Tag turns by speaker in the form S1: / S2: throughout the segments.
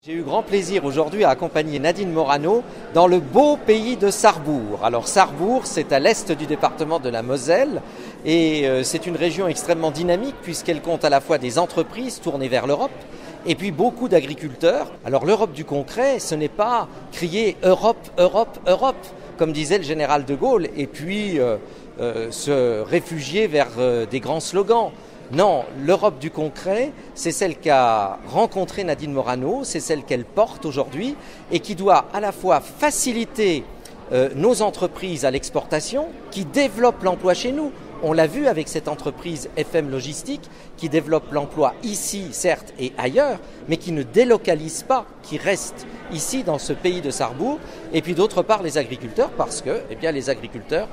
S1: J'ai eu grand plaisir aujourd'hui à accompagner Nadine Morano dans le beau pays de Sarrebourg. Alors Sarrebourg, c'est à l'est du département de la Moselle et c'est une région extrêmement dynamique puisqu'elle compte à la fois des entreprises tournées vers l'Europe et puis beaucoup d'agriculteurs. Alors l'Europe du concret, ce n'est pas crier Europe, Europe, Europe, comme disait le général de Gaulle, et puis se réfugier vers des grands slogans. Non, l'Europe du concret, c'est celle qu'a rencontrée Nadine Morano, c'est celle qu'elle porte aujourd'hui et qui doit à la fois faciliter nos entreprises à l'exportation, qui développent l'emploi chez nous. On l'a vu avec cette entreprise FM Logistique qui développe l'emploi ici, certes, et ailleurs, mais qui ne délocalise pas, qui reste ici dans ce pays de Sarrebourg. Et puis d'autre part les agriculteurs, parce que les agriculteurs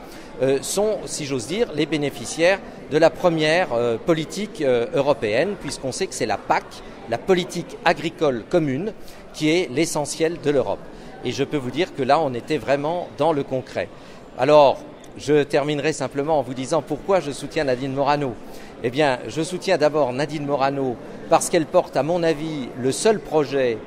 S1: sont, si j'ose dire, les bénéficiaires de la première politique européenne, puisqu'on sait que c'est la PAC, la politique agricole commune, qui est l'essentiel de l'Europe. Et je peux vous dire que là, on était vraiment dans le concret. Alors, je terminerai simplement en vous disant pourquoi je soutiens Nadine Morano. Eh bien, je soutiens d'abord Nadine Morano parce qu'elle porte, à mon avis, le seul projet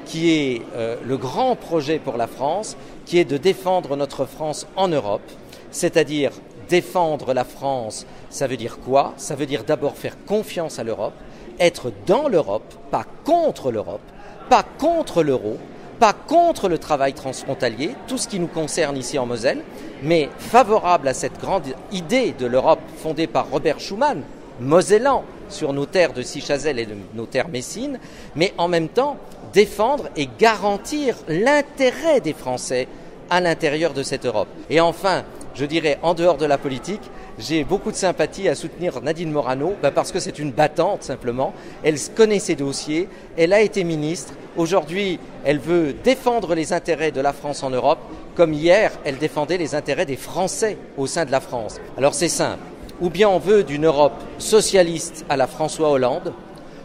S1: qui est le grand projet pour la France, qui est de défendre notre France en Europe. C'est-à-dire défendre la France, ça veut dire quoi? Ça veut dire d'abord faire confiance à l'Europe, être dans l'Europe, pas contre l'Europe, pas contre l'euro, pas contre le travail transfrontalier, tout ce qui nous concerne ici en Moselle, mais favorable à cette grande idée de l'Europe fondée par Robert Schuman, mosellan, sur nos terres de Sichazel et de nos terres messines, mais en même temps défendre et garantir l'intérêt des Français à l'intérieur de cette Europe. Et enfin, je dirais, en dehors de la politique, j'ai beaucoup de sympathie à soutenir Nadine Morano parce que c'est une battante simplement. Elle connaît ses dossiers, elle a été ministre. Aujourd'hui, elle veut défendre les intérêts de la France en Europe, comme hier, elle défendait les intérêts des Français au sein de la France. Alors c'est simple, ou bien on veut d'une Europe socialiste à la François Hollande,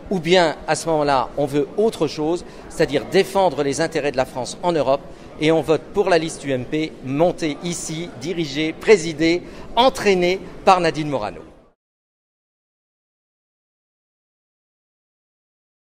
S1: ou bien à ce moment-là, on veut autre chose, c'est-à-dire défendre les intérêts de la France en Europe, et on vote pour la liste UMP, montée ici, dirigée, présidée, entraînée par Nadine Morano.